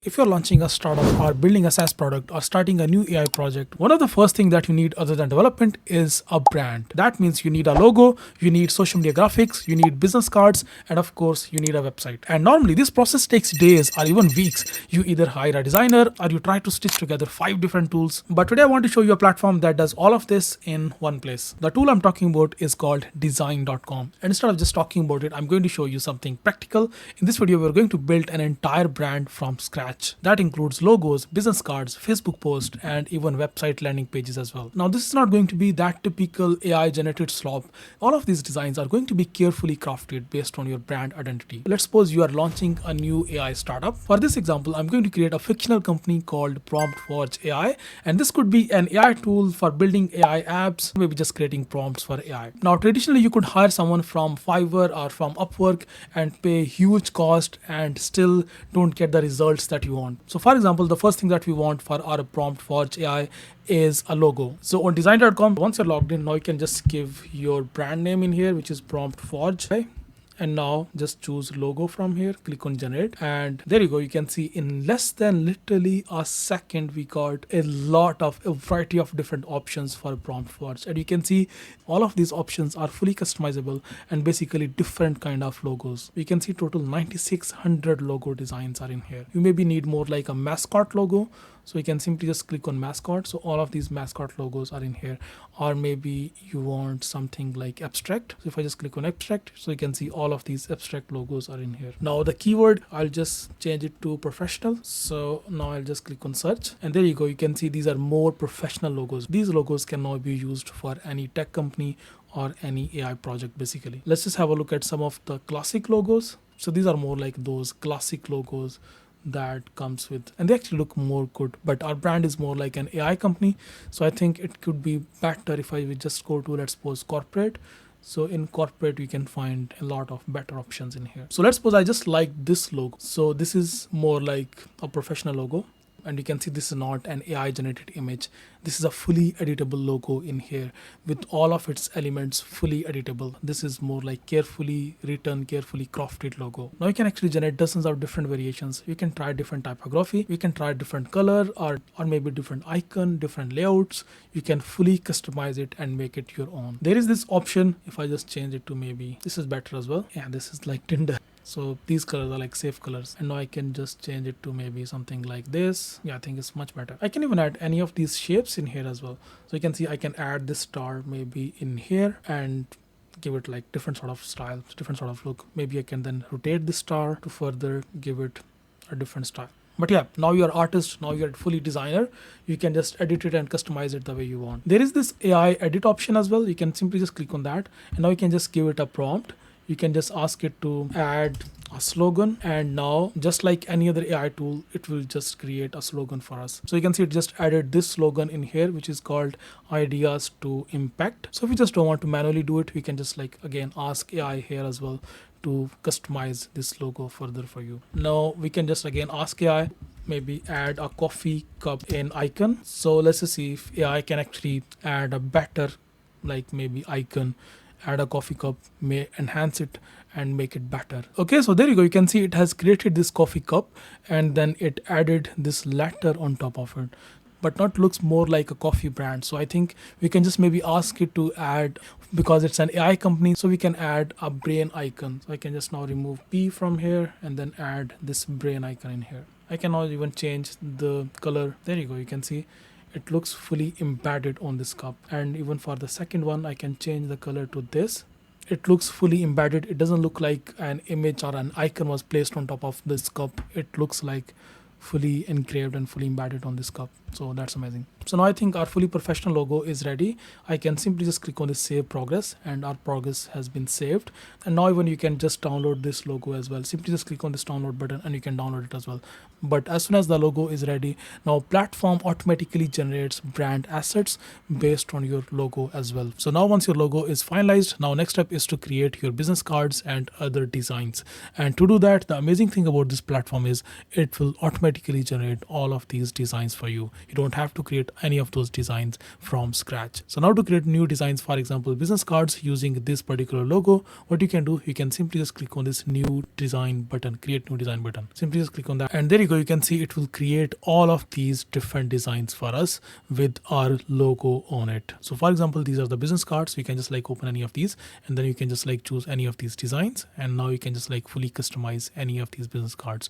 If you're launching a startup or building a SaaS product or starting a new AI project, one of the first things that you need other than development is a brand. That means you need a logo, you need social media graphics, you need business cards, and of course, you need a website. And normally this process takes days or even weeks. You either hire a designer or you try to stitch together 5 different tools. But today I want to show you a platform that does all of this in one place. The tool I'm talking about is called design.com. And instead of just talking about it, I'm going to show you something practical. In this video, we're going to build an entire brand from scratch. That includes logos, business cards, Facebook posts, and even website landing pages as well. Now, this is not going to be that typical AI generated slop. All of these designs are going to be carefully crafted based on your brand identity. Let's suppose you are launching a new AI startup. For this example, I'm going to create a fictional company called PromptForge AI, and this could be an AI tool for building AI apps, maybe just creating prompts for AI. Now, traditionally, you could hire someone from Fiverr or from Upwork and pay huge cost and still don't get the results that you want. So for example, the first thing that we want for our PromptForge AI is a logo. So on design.com, once you're logged in, now you can just give your brand name in here, which is PromptForge. Okay? And now just choose logo from here, click on generate, and there you go. You can see in less than literally a second, we got a variety of different options for PromptForge. And you can see all of these options are fully customizable and basically different kind of logos. You can see total 9600 logo designs are in here. You maybe need more like a mascot logo. So you can simply just click on mascot. So all of these mascot logos are in here. Or maybe you want something like abstract. So if I just click on abstract, so you can see all of these abstract logos are in here. Now the keyword, I'll just change it to professional. So now I'll just click on search. And there you go. You can see these are more professional logos. These logos can now be used for any tech company or any AI project basically. Let's just have a look at some of the classic logos. So these are more like those classic logos that comes with, and they actually look more good, but our brand is more like an AI company. So I think it could be better if I would just go to, let's suppose, corporate. So in corporate, we can find a lot of better options in here. So let's suppose I just like this logo. So this is more like a professional logo. And you can see this is not an AI generated image. This is a fully editable logo in here with all of its elements fully editable. This is more like carefully written, carefully crafted logo. Now you can actually generate dozens of different variations. You can try different typography. You can try different color or maybe different icon, different layouts. You can fully customize it and make it your own. There is this option. If I just change it to maybe, this is better as well. Yeah, this is like Tinder. So these colors are like safe colors, and now I can just change it to maybe something like this. Yeah, I think it's much better. I can even add any of these shapes in here as well. So you can see I can add this star maybe in here and give it like different sort of style, different sort of look. Maybe I can then rotate this star to further give it a different style. But yeah, now you're artist, now you're fully designer. You can just edit it and customize it the way you want. There is this AI edit option as well. You can simply just click on that, and now you can just give it a prompt. You can just ask it to add a slogan, and now just like any other AI tool, it will just create a slogan for us. So you can see it just added this slogan in here, which is called ideas to impact. So if you just don't want to manually do it, we can just like again ask AI here as well to customize this logo further for you. Now we can just again ask AI, maybe add a coffee cup in icon. So let's just see if AI can actually add a better like maybe icon. Add a coffee cup, may enhance it and make it better. Okay, so there you go. You can see it has created this coffee cup and then it added this letter on top of it, but not looks more like a coffee brand. So I think we can just maybe ask it to add, because it's an AI company, so we can add a brain icon. So I can just now remove P from here and then add this brain icon in here. I can now even change the color. There you go. You can see it looks fully embedded on this cup. And even for the second one, I can change the color to this. It looks fully embedded. It doesn't look like an image or an icon was placed on top of this cup. It looks like fully engraved and fully embedded on this cup. So that's amazing. So now I think our fully professional logo is ready. I can simply just click on this save progress, and our progress has been saved. And now even you can just download this logo as well. Simply just click on this download button and you can download it as well. But as soon as the logo is ready, now platform automatically generates brand assets based on your logo as well. So now once your logo is finalized, now next step is to create your business cards and other designs. And to do that, the amazing thing about this platform is it will automatically generate all of these designs for you. You don't have to create any of those designs from scratch. So now to create new designs, for example, business cards using this particular logo, what you can do, you can simply just click on this new design button, create new design button. Simply just click on that. And there you go. You can see it will create all of these different designs for us with our logo on it. So for example, these are the business cards. You can just like open any of these and then you can just like choose any of these designs. And now you can just like fully customize any of these business cards.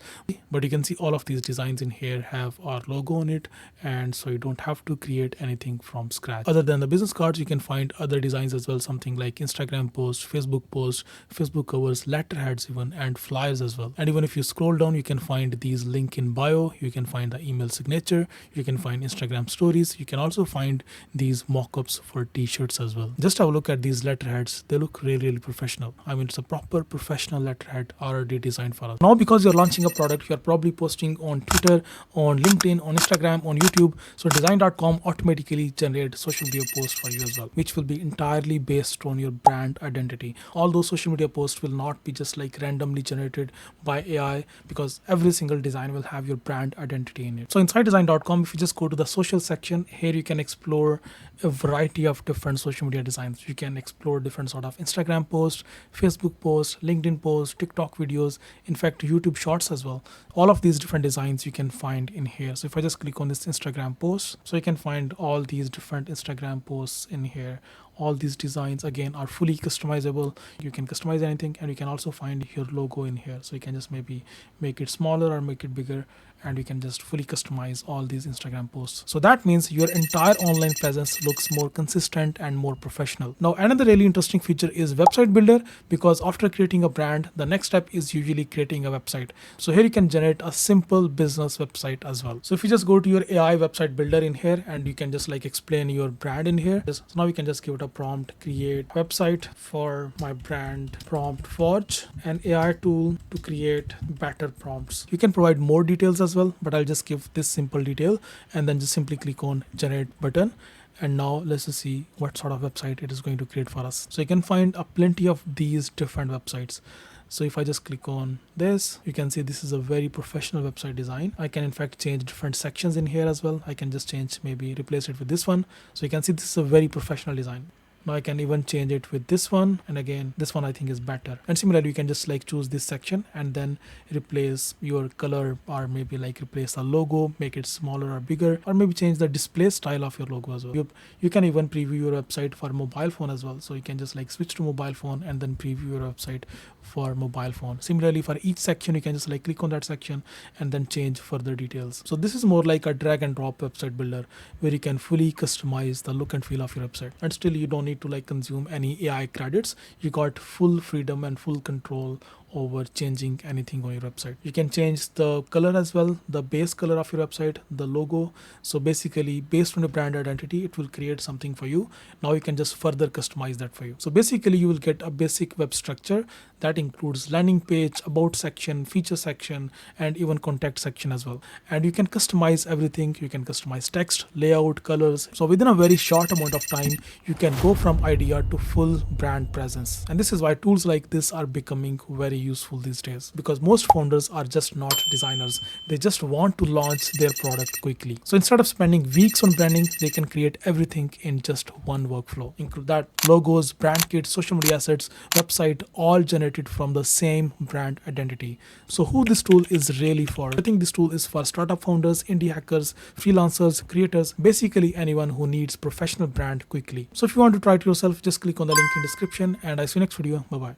But you can see all of these designs in here have our logo on it. And so you don't have to create anything from scratch. Other than the business cards, you can find other designs as well. Something like Instagram posts, Facebook covers, letterheads even, and flyers as well. And even if you scroll down, you can find these link in bio. You can find the email signature. You can find Instagram stories. You can also find these mock-ups for t-shirts as well. Just have a look at these letterheads. They look really professional. I mean, it's a proper professional letterhead already designed for us. Now, because you're launching a product, you're probably posting on Twitter, on LinkedIn, on Instagram, on YouTube. So design.com automatically generate social media posts for you as well, which will be entirely based on your brand identity. All those social media posts will not be just like randomly generated by AI, because every single design will have your brand identity in it. So inside design.com, if you just go to the social section, here you can explore a variety of different social media designs. You can explore different sort of Instagram posts, Facebook posts, LinkedIn posts, TikTok videos, in fact YouTube shorts as well. All of these different designs you can find in here. So if I just click on this Instagram post, so you can find all these different Instagram posts in here. All these designs again are fully customizable. You can customize anything, and you can also find your logo in here. So you can just maybe make it smaller or make it bigger, and you can just fully customize all these Instagram posts. So that means your entire online presence looks more consistent and more professional. Now, another really interesting feature is website builder, because after creating a brand, the next step is usually creating a website. So here you can generate a simple business website as well. So if you just go to your AI website builder in here, and you can just like explain your brand in here. So now you can just give it a prompt, create website for my brand, PromptForge, an AI tool to create better prompts. You can provide more details as well, but I'll just give this simple detail and then just simply click on generate button. And now let's just see what sort of website it is going to create for us. So you can find plenty of these different websites. So if I just click on this, you can see this is a very professional website design. I can in fact change different sections in here as well. I can just change, maybe replace it with this one. So you can see this is a very professional design. Now I can even change it with this one, and again this one I think is better. And similarly, you can just like choose this section and then replace your color, or maybe like replace the logo, make it smaller or bigger, or maybe change the display style of your logo as well. You can even preview your website for mobile phone as well. So you can just like switch to mobile phone and then preview your website for mobile phone. Similarly, for each section, you can just like click on that section and then change further details. So this is more like a drag and drop website builder, where you can fully customize the look and feel of your website, and still you don't need to like consume any AI credits. You got full freedom and full control over changing anything on your website. You can change the color as well, the base color of your website, the logo. So basically, based on your brand identity, it will create something for you. Now you can just further customize that for you. So basically, you will get a basic web structure that includes landing page, about section, feature section, and even contact section as well. And you can customize everything. You can customize text, layout, colors. So within a very short amount of time, you can go from idea to full brand presence. And this is why tools like this are becoming very useful these days, because most founders are just not designers. They just want to launch their product quickly. So instead of spending weeks on branding, they can create everything in just one workflow. Include that logos, brand kits, social media assets, website, all generated from the same brand identity. So who this tool is really for? I think this tool is for startup founders, indie hackers, freelancers, creators, basically anyone who needs professional brand quickly. So if you want to try it yourself, just click on the link in description, and I see you next video. Bye bye.